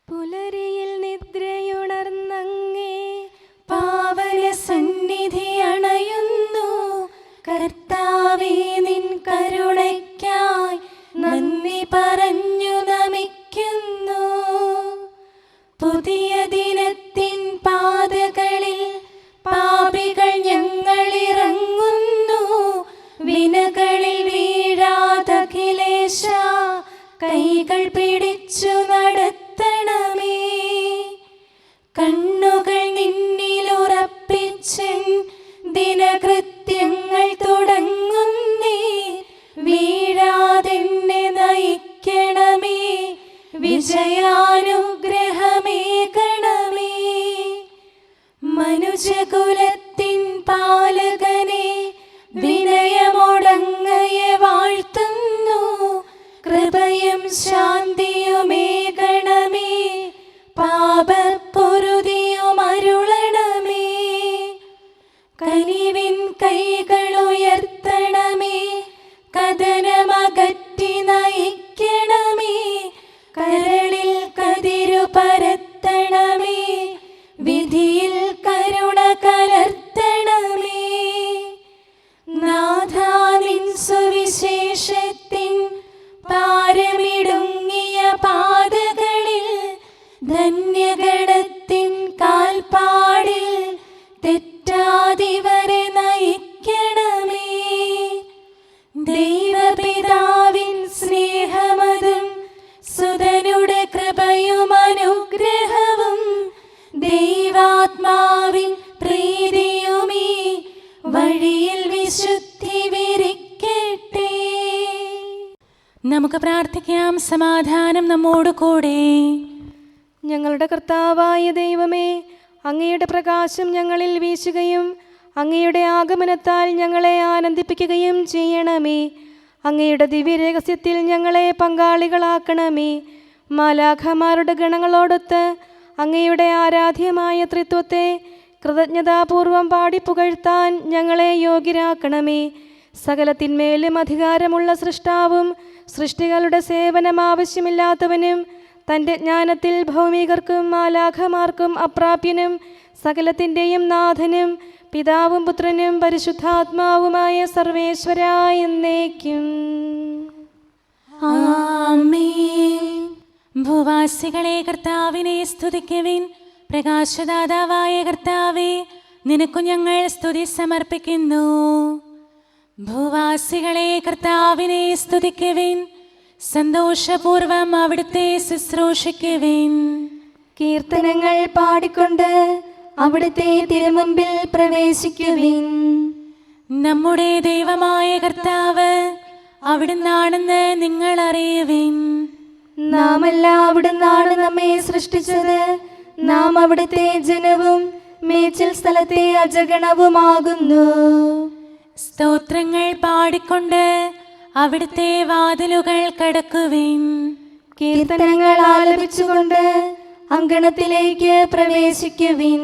പുലരിയിൽ നിദ്രയുണർന്നങ്ങേ പാവന സന്നിധി അണയുന്നു. കർത്താവേ, നിൻ കരുണയ്ക്കായി നന്ദി പറഞ്ഞു നമിക്കുന്നു. പുതിയ ദിനത്തിൻ പാതകളിൽ പാപികൾ ഞങ്ങളിറങ്ങുന്നു. വിനകളിൽ വീഴാതഖിലേശ കൈകൾ പിടിച്ചു നടത്തണമേ. കണ്ണുകൾ നിന്നിലുറപ്പിച്ചൻ ദിനകൃത്യങ്ങൾ തുടങ്ങുന്നേ. വീഴാതെന്നെ നയിക്കണമേ, വിജയാനുഗ്രഹമേകണമേ. മനുജകുലത്തിൻ പാലകനെ വിനയമൊടങ്ങയെ വാഴ്ത്തുന്നു. കൃപയും ശാന്തിയുമേകണമേ, പാപപ്പൊറുതിയും അരുളണമേ. കനിവിൻ കൈകളുയർത്തണമേ, കഥനമകറ്റി നയിക്കണമേ. കരളിൽ കതിരു പരത്തണമേ, വിധിയിൽ കരുണ കലർത്തണമേ. നാഥാ, നിൻ സുവിശേഷത്തിൻ പാരമിടുങ്ങിയ പാതകളിൽ ധന്യഗണത്തിൻ കാൽപ്പാടിൽ തെറ്റാതിവരെ നയിക്കണമേ. ദൈവപിതാവിൻ സ്നേഹമതും സുതനുടെ കൃപയും അനുഗ്രഹവും ദൈവാത്മാവിൻ പ്രീതിയുമീ വഴിയിൽ വിശുദ്ധി വിരിക്കട്ടെ. നമുക്ക് പ്രാർത്ഥിക്കാം. സമാധാനം നമ്മോട് കൂടെ. ഞങ്ങളുടെ കർത്താവായ ദൈവമേ, അങ്ങയുടെ പ്രകാശം ഞങ്ങളിൽ വീശുകയും അങ്ങയുടെ ആഗമനത്താൽ ഞങ്ങളെ ആനന്ദിപ്പിക്കുകയും ചെയ്യണമേ. അങ്ങയുടെ ദിവ്യരഹസ്യത്തിൽ ഞങ്ങളെ പങ്കാളികളാക്കണമേ. മാലാഖമാരുടെ ഗണങ്ങളോടൊത്ത് അങ്ങയുടെ ആരാധ്യമായ ത്രിത്വത്തെ കൃതജ്ഞതാപൂർവം പാടിപ്പുകഴ്ത്താൻ ഞങ്ങളെ യോഗ്യരാക്കണമേ. സകലത്തിന്മേലും അധികാരമുള്ള സൃഷ്ടാവും സൃഷ്ടികളുടെ സേവനം ആവശ്യമില്ലാത്തവനും തൻ്റെ ജ്ഞാനത്തിൽ ഭൗമികർക്കും മാലാഖമാർക്കും അപ്രാപ്യനും സകലത്തിൻ്റെയും നാഥനും പിതാവും പുത്രനും പരിശുദ്ധാത്മാവുമായ സർവേശ്വരായ എന്നേക്കും ആമേൻ. ഭൂവാസികളെ കർത്താവിനെ സ്തുതിക്കുവിൻ. പ്രകാശദാതാവായ കർത്താവേ, നിനക്കു ഞങ്ങൾ സ്തുതി സമർപ്പിക്കുന്നു. ഭൂവാസികളെ കർത്താവിനെ സ്തുതിക്കുവിൻ. സന്തോഷപൂർവം അവിടുത്തെ ശുശ്രൂഷിക്കുവിൻ. കീർത്തനങ്ങൾ പാടിക്കൊണ്ട് അവിടുത്തെ തിരുമുമ്പിൽ പ്രവേശിക്കുവിൻ. നമ്മുടെ ദൈവമായ കർത്താവ് അവിടുന്നാണെന്ന് നിങ്ങൾ അറിയുവിൻ. നാമല്ല അവിടുന്നാണ് നമ്മെ സൃഷ്ടിച്ചത്. നാം അവിടുത്തെ ജനവും മേച്ചിൽ സ്ഥലത്തെ അജഗണവുമാകുന്നു. സ്തോത്രങ്ങൾ പാടിക്കൊണ്ട് അവിടുത്തെ വാതിലുകൾ കടക്കുവിൻ. കീർത്തനങ്ങൾ ആലപിച്ചുകൊണ്ട് അങ്കണത്തിലേക്ക് പ്രവേശിക്കുവിൻ.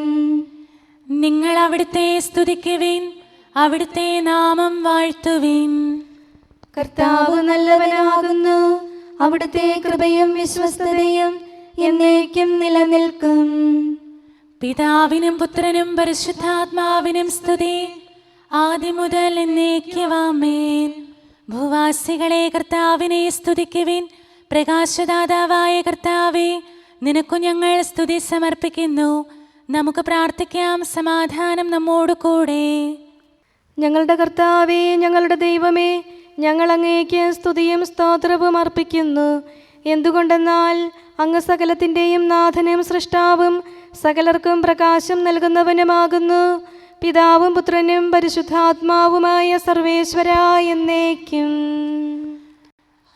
നിങ്ങൾ അവിടുത്തെ സ്തുതിക്കുവിൻ, അവിടുത്തെ നാമം വാഴ്ത്തുവിൻ. കർത്താവ് നല്ലവനാകുന്നു. അവിടുത്തെ കൃപയും വിശ്വസ്തതയും എന്നേക്കും നിലനിൽക്കും. പിതാവിനും പുത്രനും പരിശുദ്ധാത്മാവിനും സ്തുതി, ആദ്യം മുതൽ എന്നേക്കും ആമേൻ. ഭൂവാസികളെ കർത്താവിനെ സ്തുതിക്കുവിൻ. പ്രകാശദാതാവായ കർത്താവേ, നിനക്കു ഞങ്ങൾ സ്തുതി സമർപ്പിക്കുന്നു. നമുക്ക് പ്രാർത്ഥിക്കാം. സമാധാനം നമ്മോട് കൂടെ. ഞങ്ങളുടെ കർത്താവേ, ഞങ്ങളുടെ ദൈവമേ, ഞങ്ങൾ അങ്ങേക്ക് സ്തുതിയും സ്തോത്രവും അർപ്പിക്കുന്നു. എന്തുകൊണ്ടെന്നാൽ അങ്ങ് സകലത്തിൻ്റെയും നാഥനും സൃഷ്ടാവും സകലർക്കും പ്രകാശം നൽകുന്നവനുമാകുന്നു. പിതാവും പുത്രനും പരിശുദ്ധാത്മാവുമായ സർവേശ്വരായ എന്നേക്കും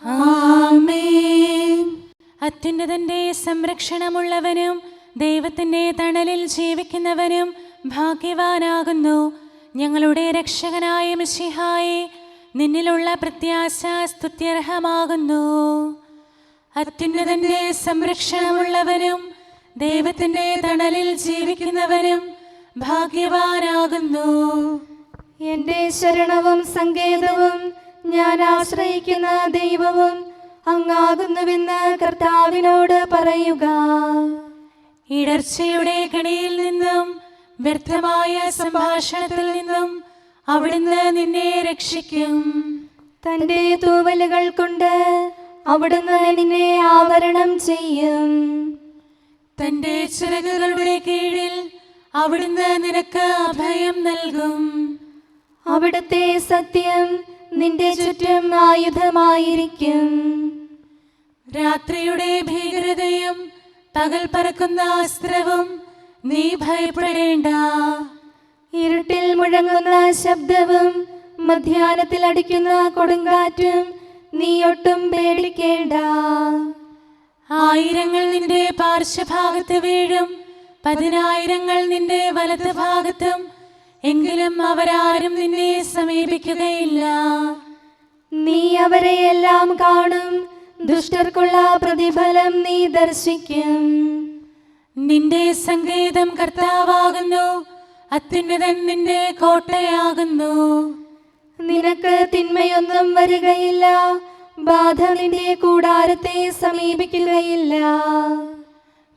ആമേൻ. അത്യുന്നതന്റെ സംരക്ഷണമുള്ളവനും ദൈവത്തിൻ്റെ തണലിൽ ജീവിക്കുന്നവനും ഭാഗ്യവാനാകുന്നു. ഞങ്ങളുടെ രക്ഷകനായ മിശിഹായേ, നിന്നിലുള്ള പ്രത്യാശ സ്തുത്യർഹമാകുന്നു. അത്യുന്നതന്റെ സംരക്ഷണമുള്ളവനും ദൈവത്തിൻ്റെ തണലിൽ ജീവിക്കുന്നവനും ഭാഗ്യവാനാകുന്നു. എൻ്റെ ശരണവും സങ്കേതവും ഞാൻ ആശ്രയിക്കുന്ന ദൈവവും അങ്ങാകുന്നുവെന്ന് കർത്താവിനോട് പറയുക. ഇടർച്ചയുടെ കണിയിൽ നിന്നും വ്യർത്ഥമായ സംഭാഷണത്തിൽ നിന്നും അവിടുന്ന് നിന്നെ രക്ഷിക്കും. തന്റെ തൂവലുകൾ കൊണ്ട് അവിടുന്ന് നിന്നെ ആവരണം ചെയ്യും. തന്റെ ചിറകുകളുടെ കീഴിൽ അവിടുന്ന് നിനക്ക് അഭയം നൽകും. അവിടുത്തെ സത്യം നിന്റെ ചുറ്റും ആയുധമായിരിക്കും. രാത്രിയുടെ ഭീകരതയും പകൽ പറക്കുന്ന അസ്ത്രവും നീ ഭയപ്പെടേണ്ട. ഇരുട്ടിൽ മുഴങ്ങുന്ന ശബ്ദവും മധ്യാഹ്നത്തിൽ അടിക്കുന്ന കൊടുങ്കാറ്റും നീ ഒട്ടും പേടിക്കേണ്ട. ആയിരങ്ങൾ നിന്റെ പാർശ്വഭാഗത്ത് വീഴും, 10,000 നിന്റെ വലത് ഭാഗത്തും, എങ്കിലും അവരാരും നിന്നെ സമീപിക്കുകയില്ല. നീ അവരെയെല്ലാം കാണും, ദുഷ്ടർക്കുള്ള പ്രതിഫലം നീ ദർശിക്കും. നിന്റെ സങ്കേതം കർത്താവാകുന്നു, അത്യുന്നതൻ നിന്റെ കോട്ടയാകുന്നു. നിനക്ക് തിന്മയൊന്നും വരികയില്ല, ബാധ നിന്റെ കൂടാരത്തെ സമീപിക്കുകയില്ല.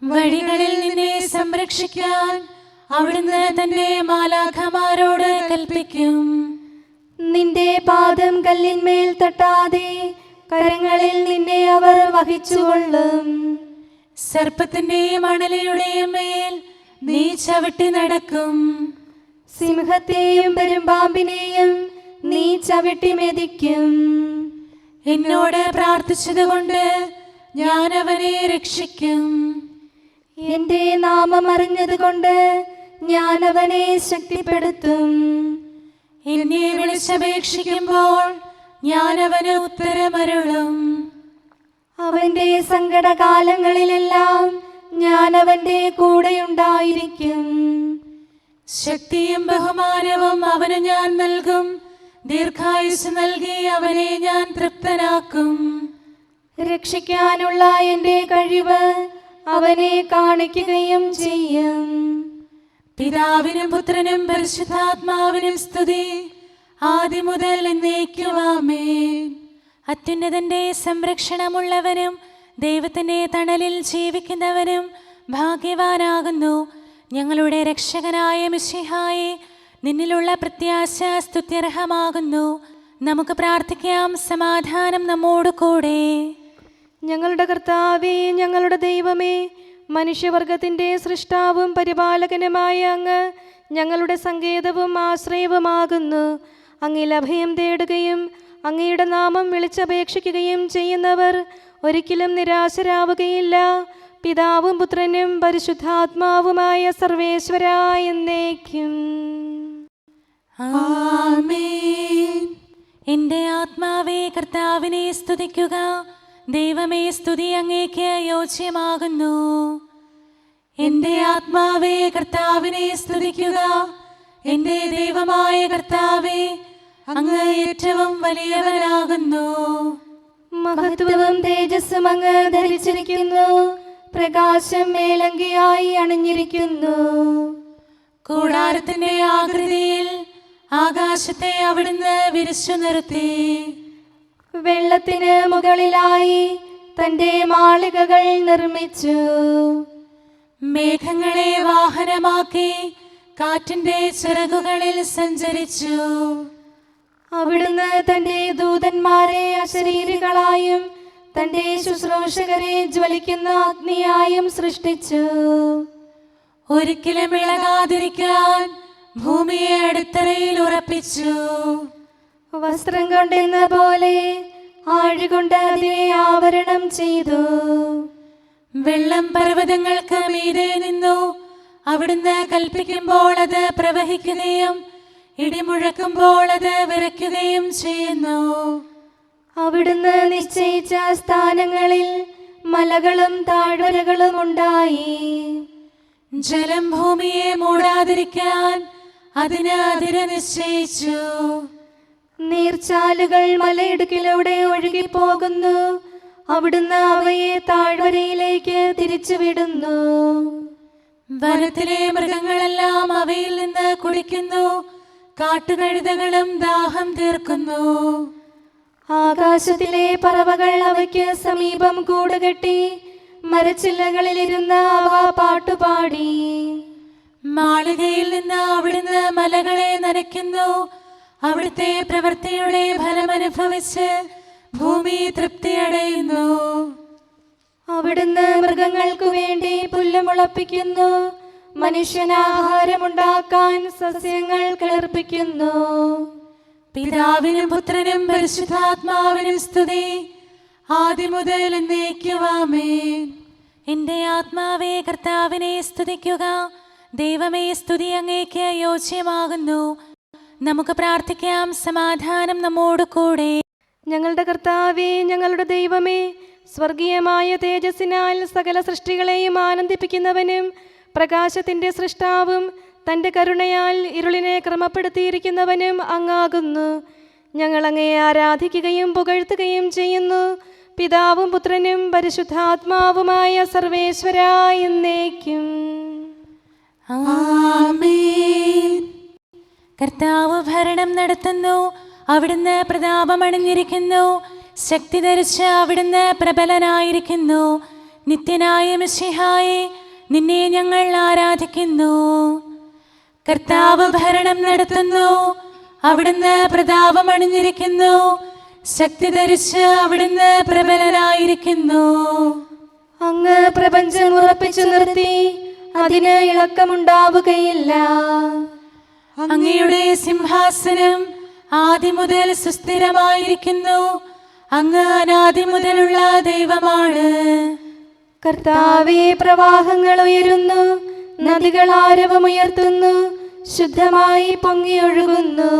വഴികളിൽ നിന്നെ സംരക്ഷിക്കാൻ അവിടുന്ന് തന്റെ മാലാഖമാരോട് കൽപ്പിക്കും. നിന്റെ പാദം കല്ലിന്മേൽ തട്ടാതെ കരങ്ങളിൽ നിന്നെ അവർ വഹിച്ചുകൊള്ളും. സർപ്പത്തിന്റെയും അണലയുടെയും മേൽ നീ ചവിട്ടി നടക്കും. സിംഹത്തെയും പെരുമ്പാമ്പിനെയും നീ ചവിട്ടി മെതിക്കും. എന്നോട് പ്രാർത്ഥിച്ചതുകൊണ്ട് ഞാൻ അവനെ രക്ഷിക്കും. എന്റെ നാമം അറിഞ്ഞതുകൊണ്ട് ഞാൻ അവനെ ശക്തിപ്പെടുത്തും. എന്നെ വിളിച്ചപേക്ഷിക്കുമ്പോൾ ഞാൻ അവന് ഉത്തരമരുളും. അവന്റെ സങ്കടകാലങ്ങളിലെല്ലാം ഞാൻ അവന്റെ കൂടെയുണ്ടായിരിക്കും. ശക്തിയും ബഹുമാനവും അവന് ഞാൻ നൽകും. ദീർഘായുസ് നൽകി അവനെ ഞാൻ തൃപ്തനാക്കും. രക്ഷിക്കാനുള്ള എന്റെ കഴിവ് അവനെ കാണിക്കുകയും ചെയ്യും. പിതാവിനും പുത്രനും പരിശുദ്ധാത്മാവിനും സ്തുതി, ആദ്യം മുതൽ എന്നേക്കും ആമേൻ. അത്യുന്നതന്റെ സംരക്ഷണമുള്ളവനും ദൈവത്തിന്റെ തണലിൽ ജീവിക്കുന്നവനും ഭാഗ്യവാനാകുന്നു ഞങ്ങളുടെ രക്ഷകനായ മിശിഹായെ. നിന്നിലുള്ള പ്രത്യാശ സ്തുത്യർഹമാകുന്നു. നമുക്ക് പ്രാർത്ഥിക്കാം. സമാധാനം നമ്മോട് കൂടെ. ഞങ്ങളുടെ കർത്താവേ, ഞങ്ങളുടെ ദൈവമേ, മനുഷ്യവർഗത്തിൻ്റെ സൃഷ്ടാവും പരിപാലകനുമായ അങ്ങ് ഞങ്ങളുടെ സങ്കേതവും ആശ്രയവുമാകുന്നു. അങ്ങിൽ അഭയം തേടുകയും അങ്ങയുടെ നാമം വിളിച്ചപേക്ഷിക്കുകയും ചെയ്യുന്നവർ ഒരിക്കലും നിരാശരാവുകയില്ല. പിതാവും പുത്രനും പരിശുദ്ധാത്മാവുമായ സർവേശ്വരായ എന്നേക്കും ആമേൻ. എൻ്റെ ആത്മാവേ കർത്താവിനെ സ്തുതിക്കുക. ദൈവമേ, സ്തുതി അങ്ങേക്ക് യോജ്യമാകുന്നു. എൻ്റെ ആത്മാവേ കർത്താവിനെ സ്തുതിക്കുക. എൻ്റെ ദൈവമായ കർത്താവേ, അങ്ങ് ഏറ്റവും വലിയവനാകുന്നു. മഹത്വവും തേജസ്സും അങ്ങ് ധരിച്ചിരിക്കുന്നു. പ്രകാശം മേലങ്കിയായി അണിഞ്ഞിരിക്കുന്നു. കൂടാരത്തിന്റെ ആകൃതിയിൽ ആകാശത്തെ അവിടുന്ന് വിരിച്ചു നിർത്തി. വെള്ളത്തിന് മുകളിലായി തന്റെ മാളികകൾ നിർമ്മിച്ചു. മേഘങ്ങളെ വാഹനമാക്കി കാറ്റിന്റെ ചിറകുകളിൽ സഞ്ചരിച്ചു. അവിടുന്ന് തന്റെ ദൂതന്മാരെ അശരീരികളായും തന്റെ ശുശ്രൂഷകരെ ജ്വലിക്കുന്ന അഗ്നിയായും സൃഷ്ടിച്ചു. ഒരിക്കലും ഇളകാതിരിക്കാൻ ഭൂമിയെ അടിത്തറയിൽ ഉറപ്പിച്ചു. വസ്ത്രം കൊണ്ടെന്ന പോലെ ആഴികൊണ്ട് അതിനെ ആവരണം ചെയ്തു. വെള്ളം പർവ്വതങ്ങൾക്ക് മീതെ നിന്നു. അവിടുന്ന് കൽപ്പിക്കുമ്പോൾ അത് പ്രവഹിക്കുകയും ഇടിമുഴക്കുമ്പോൾ അത് വിറയ്ക്കുകയും ചെയ്യുന്നു. അവിടുന്ന് നിശ്ചയിച്ച സ്ഥാനങ്ങളിൽ മലകളും താഴ്വരകളും ഉണ്ടായി. ജലം ഭൂമിയെ മൂടാതിരിക്കാൻ അതിന് അതിര് നിശ്ചയിച്ചു. നീർച്ചാലുകൾ മലയിടുക്കിലൂടെ ഒഴുകിപ്പോകുന്നു. അവിടുന്ന് അവയെ താഴ്വരയിലേക്ക് തിരിച്ചുവിടുന്നു. വനത്തിലെ മൃഗങ്ങളെല്ലാം അവയിൽ നിന്ന് കുടിക്കുന്നു. കാട്ടുകഴുതകളും ദാഹം തീർക്കുന്നു. ആകാശത്തിലെ പറവകൾ അവയ്ക്ക് സമീപം കൂടുകെട്ടി മരച്ചില്ലകളിലിരുന്ന് അവ പാട്ടുപാടി. മാളികയിൽ നിന്ന് അവിടുന്ന് മലകളെ നനയ്ക്കുന്നു. അവിടുത്തെ പ്രവൃത്തിയുടെ ഫലമനുഭവിച്ച് ഭൂമി തൃപ്തിയടയുന്നു. അവിടുന്ന് മൃഗങ്ങൾക്കു വേണ്ടി പുല്ല് മുളപ്പിക്കുന്നു. മനുഷ്യനാഹാരമുണ്ടാക്കാൻ സസ്യങ്ങൾ കിളിർപ്പിക്കുന്നു. പിതാവിനും പുത്രനും പരിശുദ്ധാത്മാവിനും സ്തുതി, ആദ്യം മുതൽ എന്നേക്കും ആമേൻ. എന്റെ ആത്മാവേ കർത്താവിനെ സ്തുതിക്കുക. ദൈവമേ, സ്തുതി അങ്ങേക്ക് യോജ്യമാകുന്നു. നമുക്ക് പ്രാർത്ഥിക്കാം. സമാധാനം നമ്മോട് കൂടെ. ഞങ്ങളുടെ കർത്താവേ, ഞങ്ങളുടെ ദൈവമേ, സ്വർഗീയമായ തേജസ്സിനാൽ സകല സൃഷ്ടികളെയും ആനന്ദിപ്പിക്കുന്നവനും പ്രകാശത്തിൻ്റെ സൃഷ്ടാവും തൻ്റെ കരുണയാൽ ഇരുളിനെ ക്രമപ്പെടുത്തിയിരിക്കുന്നവനും അങ്ങാകുന്നു. ഞങ്ങൾ അങ്ങയെ ആരാധിക്കുകയും പുകഴ്ത്തുകയും ചെയ്യുന്നു. പിതാവും പുത്രനും പരിശുദ്ധാത്മാവുമായ സർവേശ്വരാ എന്നേക്കും ആമേൻ. കർത്താവ് ഭരണം നടത്തുന്നു. അവിടുന്ന് പ്രതാപമണിഞ്ഞിരിക്കുന്നു. ശക്തി ധരിച്ച് അവിടുന്ന് പ്രബലനായിരിക്കുന്നു. നിത്യനായ മിശിഹായെ, നിന്നെ ഞങ്ങൾ ആരാധിക്കുന്നു. കർത്താവ് ഭരണം നടത്തുന്നു. അവിടുന്ന് പ്രതാപമണിഞ്ഞിരിക്കുന്നു. ശക്തി ധരിച്ച് അവിടുന്ന് പ്രബലനായിരിക്കുന്നു. അങ്ങ് പ്രപഞ്ചം ഉറപ്പിച്ചു നിർത്തി, അതിന് ഇളക്കമുണ്ടാവുകയില്ല. അങ്ങയുടെ സിംഹാസനം ആദ്യം മുതൽ സുസ്ഥിരമായിരിക്കുന്നു. അങ്ങ് അനാദി മുതലുള്ള ദൈവമാണ്. കർത്താവേ, പ്രവാഹങ്ങൾ ഉയരുന്നു, നദികൾ ആരവമുയർത്തുന്നു, ശുദ്ധമായി പൊങ്ങിയൊഴുകുന്നു.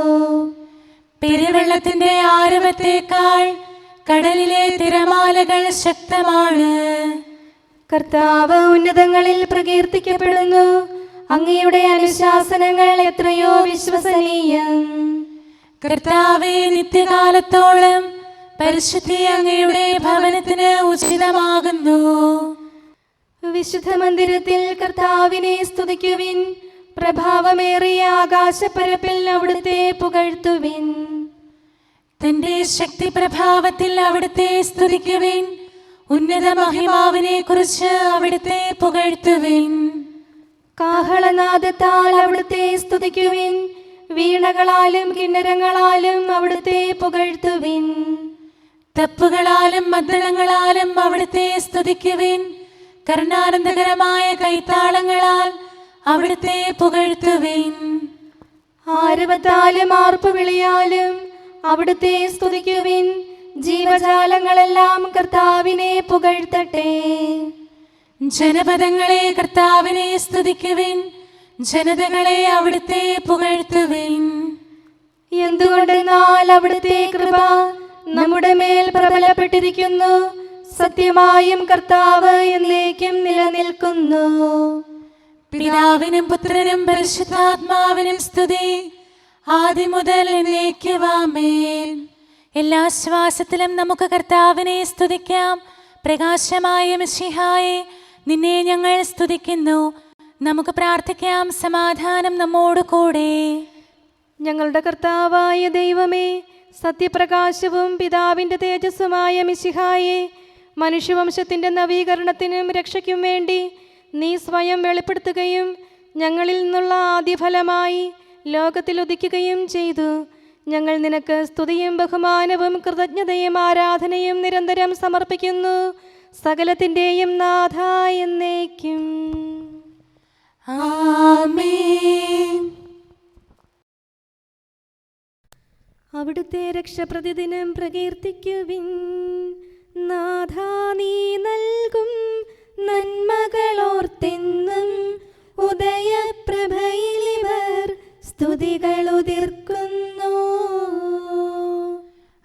പെരുവെള്ളത്തിന്റെ ആരവത്തേക്കാൾ കടലിലെ തിരമാലകൾ ശക്തമാണ്. കർത്താവ് ഉന്നതങ്ങളിൽ പ്രകീർത്തിക്കപ്പെടുന്നു. അങ്ങയുടെ അനുശാസനങ്ങൾ എത്രയോ വിശ്വസനീയം. കർത്താവേ, നിത്യകാലത്തോളം പരിശുദ്ധി അങ്ങയുടെ ഭവനത്തിന് ഉചിതമാകുന്നു. വിശുദ്ധ മന്ദിരത്തിൽ കർത്താവിനെ സ്തുതിക്കുവിൻ. പ്രഭാവമേറിയ ആകാശപ്പരപ്പിൽ അവിടുത്തെ പുകഴ്ത്തുവിൻ. തന്റെ ശക്തി പ്രഭാവത്തിൽ അവിടുത്തെ സ്തുതിക്കുവിൻ. ഉന്നത മഹിമാവിനെ കുറിച്ച് അവിടുത്തെ പുകഴ്ത്തുവിൻ. കാഹളനാദത്താൽ അവിടുത്തെ സ്തുതിക്കുവിൻ. വീണകളാലും കിന്നരങ്ങളാലും അവിടുത്തെ പുകഴ്ത്തുവിൻ. തപ്പുകളാലും മദ്ദളങ്ങളാലും അവിടുത്തെ സ്തുതിക്കുവിൻ. കരുണാനന്ദകരമായ കൈത്താളങ്ങളാൽ അവിടുത്തെ പുകഴ്ത്തുവിൻ. ആരവത്താലും ആർപ്പുവിളിയാലും അവിടുത്തെ സ്തുതിക്കുവിൻ. ജീവജാലങ്ങളെല്ലാം കർത്താവിനെ പുകഴ്ത്തട്ടെ. ജനപദങ്ങളെ കർത്താവിനെ സ്തുതിക്കുവിൻ. ജനതകളെ അവിടുത്തെ പുകഴ്ത്തുവിൻ. എന്തുകൊണ്ടെന്നാൽ അവിടുത്തെ കൃപ നമ്മുടെ മേൽ പ്രബലപ്പെട്ടിരിക്കുന്നു. സത്യമായും കർത്താവ് എന്നേക്കും നിലനിൽക്കുന്നു. പിതാവിനും പുത്രനും പരിശുദ്ധാത്മാവിനും സ്തുതി, ആദ്യം മുതൽ എന്നേക്കും ആമേൻ. എല്ലാ ശ്വാസത്തിലും നമുക്ക് കർത്താവിനെ സ്തുതിക്കാം. പ്രകാശമായ മിശിഹായെ, നിന്നെ ഞങ്ങൾ സ്തുതിക്കുന്നു. നമുക്ക് പ്രാർത്ഥിക്കാം. സമാധാനം നമ്മോട് കൂടെ. ഞങ്ങളുടെ കർത്താവായ ദൈവമേ, സത്യപ്രകാശവും പിതാവിൻ്റെ തേജസ്സുമായ മിശിഹായെ, മനുഷ്യവംശത്തിൻ്റെ നവീകരണത്തിനും രക്ഷയ്ക്കും വേണ്ടി നീ സ്വയം വെളിപ്പെടുത്തുകയും ഞങ്ങളിൽ നിന്നുള്ള ആദ്യഫലമായി ലോകത്തിൽ ഉദിക്കുകയും ചെയ്തു. ഞങ്ങൾ നിനക്ക് സ്തുതിയും ബഹുമാനവും കൃതജ്ഞതയും ആരാധനയും നിരന്തരം സമർപ്പിക്കുന്നു. സകലത്തിൻ്റെയും നാഥ എന്നേക്കും ആമേൻ. അവിടുത്തെ രക്ഷ പ്രതിദിനം പ്രകീർത്തിക്കുവിൻ. നാഥ, നീ നൽകും നന്മകളോർത്തെന്നും ഉദയപ്രഭയിലിവർ സ്തുതികൾ ഉതിർക്കുന്നു.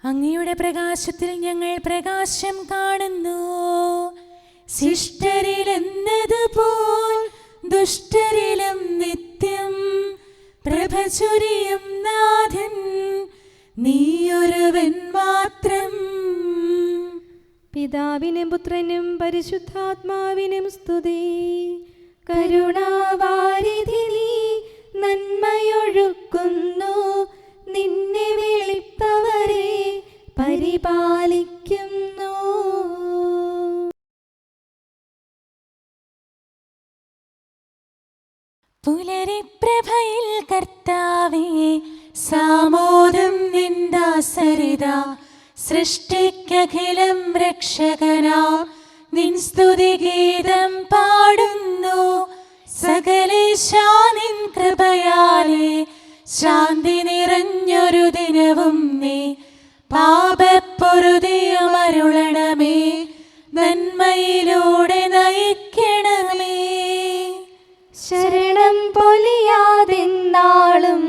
അങ്ങയുടെ പ്രകാശത്തിൽ ഞങ്ങൾ പ്രകാശം കാണുന്നു. ശിഷ്ടരിലെന്നതുപോൽ ദുഷ്ടരിലും നിത്യം പ്രഭ ചൊരിയും നാഥൻ നീയൊരുവൻ മാത്രം. പിതാവിനും പുത്രനും പരിശുദ്ധാത്മാവിനും സ്തുതി. കരുണാവാരിധി നീ നന്മയൊഴുക്കുന്നു. നിന്നെ വിളിപ്പവരെ പരിപാലിക്കുന്നവനേ. പരിപാലിക്കുന്നു. പുലരിപ്രഭയിൽ കർത്താവേ സാമോദം നിന്ദാസരിത സൃഷ്ടിക്കഖിലം രക്ഷകനാ നിൻ സ്തുതിഗീതം പാടുന്നു. സകലേശാ നിൻ കൃപയാലേ ശാന്തി നിറഞ്ഞൊരു ദിനവും നീ പാപപ്പൊറുതിയുമരുളണമേ നന്മയിലൂടെ നയിക്കണമേ. ശരണം പൊലിയാതെന്നാളും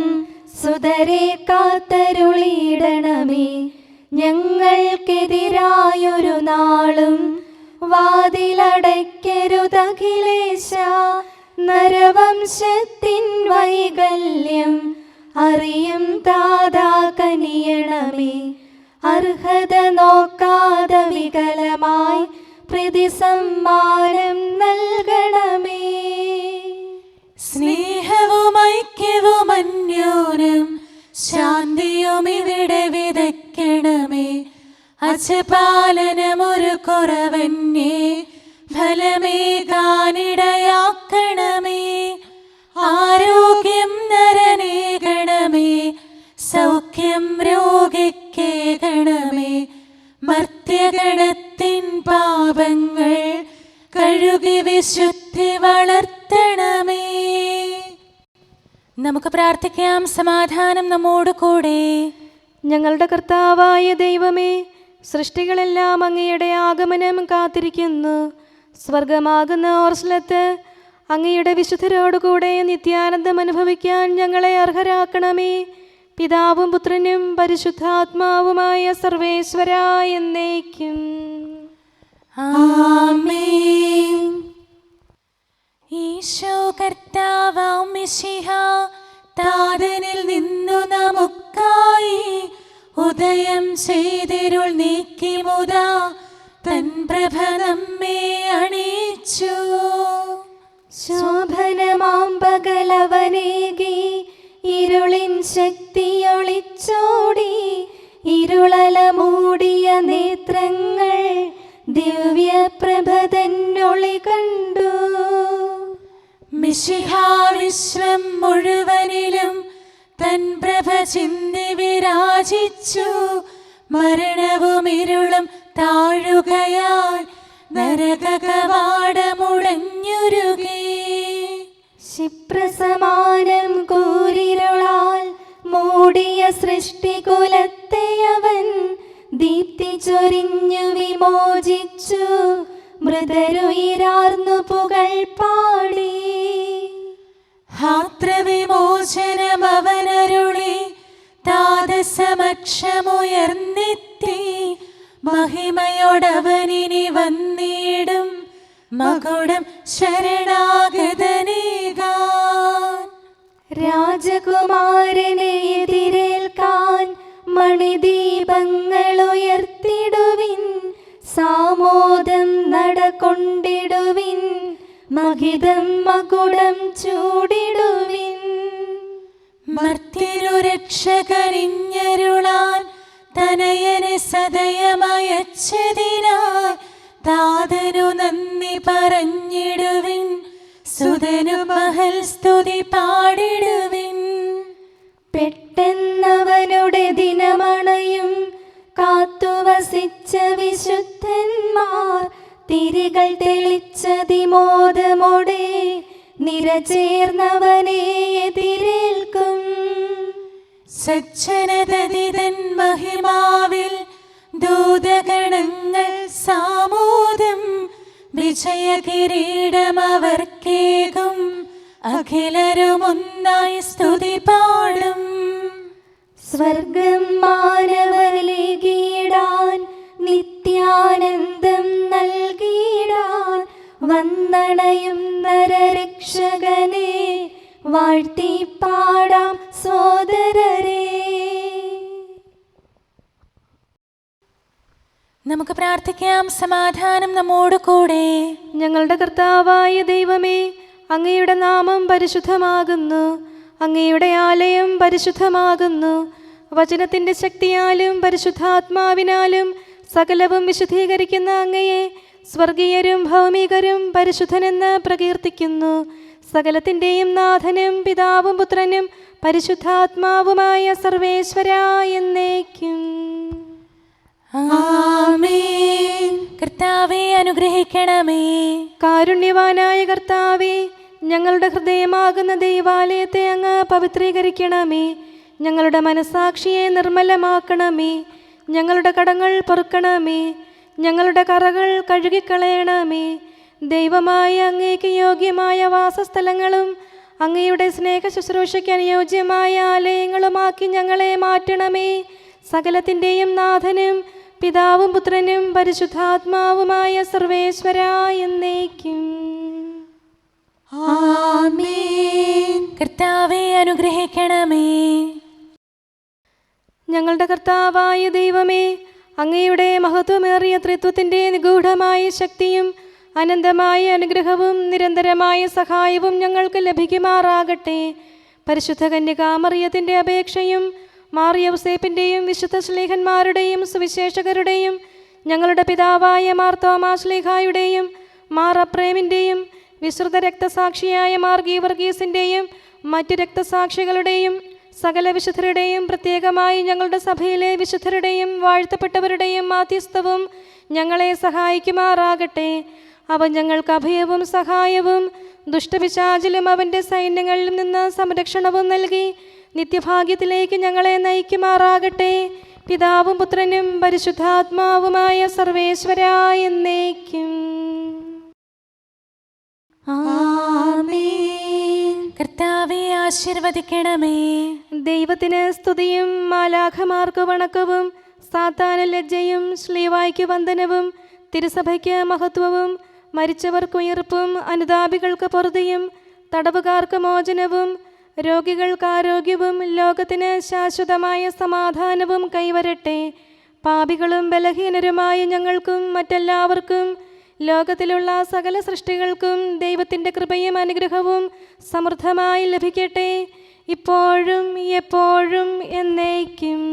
സുതരെ കാത്തരുളിയിടണമേ. ഞങ്ങൾക്കെതിരായൊരു നാളും വാതിലടയ്ക്കരുതഖിലേശ. നരവംശത്തിൻ വൈകല്യം അറിയും താതാ കനിയണമേ. അർഹത നോക്കാതെ വികലമായി പ്രതിസമ്മാനം നൽകണമേ. സ്നേഹവും ഐക്യവും അന്യോന്യം ശാന്തിയും ഇവിടെ വിതയ്ക്കണമേ. അജപാലനമൊരു കുറവന്യേ ഫലമേകാനിടയാക്കണമേ. ആരോഗ്യം നരനേകണമേ സൗഖ്യം രോഗിക്കേകണമേ. മർത്യഗണത്തിൻ പാപങ്ങൾ കഴുകി വിശുദ്ധി വളർത്തണമേ. നമുക്ക് പ്രാർത്ഥിക്കാം. സമാധാനം നമ്മോട് കൂടെ. ഞങ്ങളുടെ കർത്താവായ ദൈവമേ, സൃഷ്ടികളെല്ലാം അങ്ങയുടെ ആഗമനം കാത്തിരിക്കുന്നു. സ്വർഗമാകുന്ന ഓർസ്ലത്ത് അങ്ങയുടെ വിശുദ്ധരോടുകൂടെ നിത്യാനന്ദം അനുഭവിക്കാൻ ഞങ്ങളെ അർഹരാക്കണമേ. പിതാവും പുത്രനും പരിശുദ്ധാത്മാവുമായ സർവേശ്വരാ എന്നേക്കും. ആമേൻ. ഈശോ കർത്താവാം മിശിഹ താതനിൽ നിന്നു നമുക്കായി ഉദയം ചെയ്തിരുൾ നീക്കി മുതാ തൻ പ്രഭ നമ്മെ അണിയിച്ചു. ശോഭനമാം പകലവനേകി ഇരുളിൻ ശക്തിയൊളിച്ചോടി. ഇരുളല മൂടിയ നേത്രങ്ങൾ ദിവ്യപ്രഭതന്നൊളി കണ്ടു. മിശിഹാ വിശ്വം മുഴുവനിലും തൻ പ്രഭ ചിന്തി വിരാജിച്ചു. മരണവും ഇരുളും താഴുകയാൽ നരകകവാടമുടഞ്ഞുരുകി. ക്ഷിപ്രസമാനം കൂരിരുളാൽ മൂടിയ സൃഷ്ടികുലത്തെ അവൻ ദീപ്തി ചൊരിഞ്ഞു വിമോചിച്ചു. മൃതരുയിരാർന്നു പുകൾ പാടി. ഹാത്രവിമോചനം അവനരുളി താതസമക്ഷമുയർന്നെത്തി. മഹിമയോടവനിനി വന്നിടും മകുടം ശരണാഗതനേകാൻ. രാജകുമാരനെ എതിരേൽക്കാൻ മണിദീപങ്ങൾ ഉയർത്തിടുവിൻ. സാമോദം നടകൊണ്ടിടുവിൻ. മഹിതം മകുടം ചൂടിടുവിൻ. മർത്യരു രക്ഷകരിഞ്ഞരുളാൻ തനയനെ സദയമയച്ചതിനാൽ താതനു നന്ദി പറഞ്ഞിടുവിൻ. സുതനു മഹൽ സ്തുതി പാടിടുവിൻ. പെട്ടെന്നവനുടെ ദിനമണയും കാത്തുവസിച്ച വിശുദ്ധന്മാർ തിരികൾ തെളിച്ചതിമോദമോടെ നിരചേർന്നവനെ എതിരേൽക്കും. സജ്ജനതതിതൻ മഹിമാവിൽ ദൂതഗണങ്ങൾ സാമോദം വിജയകിരീടമവർക്കേകും. അഖിലരുമൊന്നായി സ്തുതി പാടും. സ്വർഗം മാനവരിലേകിടാൻ നിത്യാനന്ദം നൽകിടാൻ വന്ദണയും നരരക്ഷകനെ വാഴ്ത്തി പാടാം സോദരരെ. നമുക്ക് പ്രാർത്ഥിക്കാം. സമാധാനം നമ്മോട് കൂടെ. ഞങ്ങളുടെ കർത്താവായ ദൈവമേ, അങ്ങയുടെ നാമം പരിശുദ്ധമാകുന്നു. അങ്ങയുടെ ആലയം പരിശുദ്ധമാകുന്നു. വചനത്തിൻ്റെ ശക്തിയാലും പരിശുദ്ധാത്മാവിനാലും സകലവും വിശുദ്ധീകരിക്കുന്ന അങ്ങയെ സ്വർഗീയരും ഭൗമികരും പരിശുദ്ധനെന്ന് പ്രകീർത്തിക്കുന്നു. സകലത്തിൻ്റെയും നാഥനും പിതാവും പുത്രനും പരിശുദ്ധാത്മാവുമായ സർവേശ്വരാ എന്നേക്കും. ആമേൻ. കർത്താവേ അനുഗ്രഹിക്കണമേ. കാരുണ്യവാനായ കർത്താവേ, ഞങ്ങളുടെ ഹൃദയമാകുന്ന ദൈവാലയത്തെ അങ്ങ് പവിത്രീകരിക്കണമേ. ഞങ്ങളുടെ മനസാക്ഷിയെ നിർമ്മലമാക്കണമേ. ഞങ്ങളുടെ കടങ്ങൾ പൊറുക്കണമേ. ഞങ്ങളുടെ കറകൾ കഴുകിക്കളയണമേ. ദൈവമായ അങ്ങേക്ക് യോഗ്യമായ വാസസ്ഥലങ്ങളും അങ്ങയുടെ സ്നേഹ ശുശ്രൂഷയ്ക്ക് അനുയോജ്യമായ ആലയങ്ങളുമാക്കി ഞങ്ങളെ മാറ്റണമേ. സകലത്തിൻ്റെയും നാഥനും പിതാവും പുത്രനും പരിശുദ്ധാത്മാവുമായ സർവേശ്വരാ എന്നേക്കും. ആമേൻ. കർത്താവേ അനുഗ്രഹിക്കണമേ. ഞങ്ങളുടെ കർത്താവായ ദൈവമേ, അങ്ങയുടെ മഹത്വമേറിയ ത്രിത്വത്തിൻ്റെ നിഗൂഢമായ ശക്തിയും അനന്തമായ അനുഗ്രഹവും നിരന്തരമായ സഹായവും ഞങ്ങൾക്ക് ലഭിക്കുമാറാകട്ടെ. പരിശുദ്ധ കന്യകാമറിയത്തിൻ്റെ അപേക്ഷയും മാർ യൗസേപ്പിൻ്റെയും വിശുദ്ധ ശ്ലീഹന്മാരുടെയും സുവിശേഷകരുടെയും ഞങ്ങളുടെ പിതാവായ മാർ തോമാ ശ്ലീഹായുടെയും മാർ അപ്രേമിൻ്റെയും വിശുദ്ധ രക്തസാക്ഷിയായ മാർ ഗീവർഗീസിൻ്റെയും മറ്റു രക്തസാക്ഷികളുടെയും സകല വിശുദ്ധരുടെയും പ്രത്യേകമായി ഞങ്ങളുടെ സഭയിലെ വിശുദ്ധരുടെയും വാഴ്ത്തപ്പെട്ടവരുടെയും മാധ്യസ്ഥവും ഞങ്ങളെ സഹായിക്കുമാറാകട്ടെ. അവൻ ഞങ്ങൾക്ക് അഭയവും സഹായവും ദുഷ്ടപിശാചിലും അവൻ്റെ സൈന്യങ്ങളിൽ നിന്ന് സംരക്ഷണവും നൽകി നിത്യഭാഗ്യത്തിലേക്ക് ഞങ്ങളെ നയിക്കുമാറാകട്ടെ. പിതാവും പുത്രനും പരിശുദ്ധാത്മാവുമായ സർവേശ്വരാ എന്നേക്കും. ആമേൻ. കർത്താവേ ആശീർവദിക്കണമേ. ദൈവത്തിന് സ്തുതിയും മാലാഖമാർക്ക് വണക്കവും സാത്താന് ലജ്ജയും ശ്ലീവായ്ക്ക് വന്ദനവും തിരുസഭയ്ക്ക് മഹത്വവും മരിച്ചവർക്ക് ഉയർപ്പും അനുതാപികൾക്ക് പൊറുതിയും തടവുകാർക്ക് മോചനവും രോഗികൾക്ക് ആരോഗ്യവും ലോകത്തിന് ശാശ്വതമായ സമാധാനവും കൈവരട്ടെ. പാപികളും ബലഹീനരുമായ ഞങ്ങൾക്കും മറ്റെല്ലാവർക്കും ലോകത്തിലുള്ള സകല സൃഷ്ടികൾക്കും ദൈവത്തിൻ്റെ കൃപയും അനുഗ്രഹവും സമൃദ്ധമായി ലഭിക്കട്ടെ, ഇപ്പോഴും എപ്പോഴും എന്നേക്കും.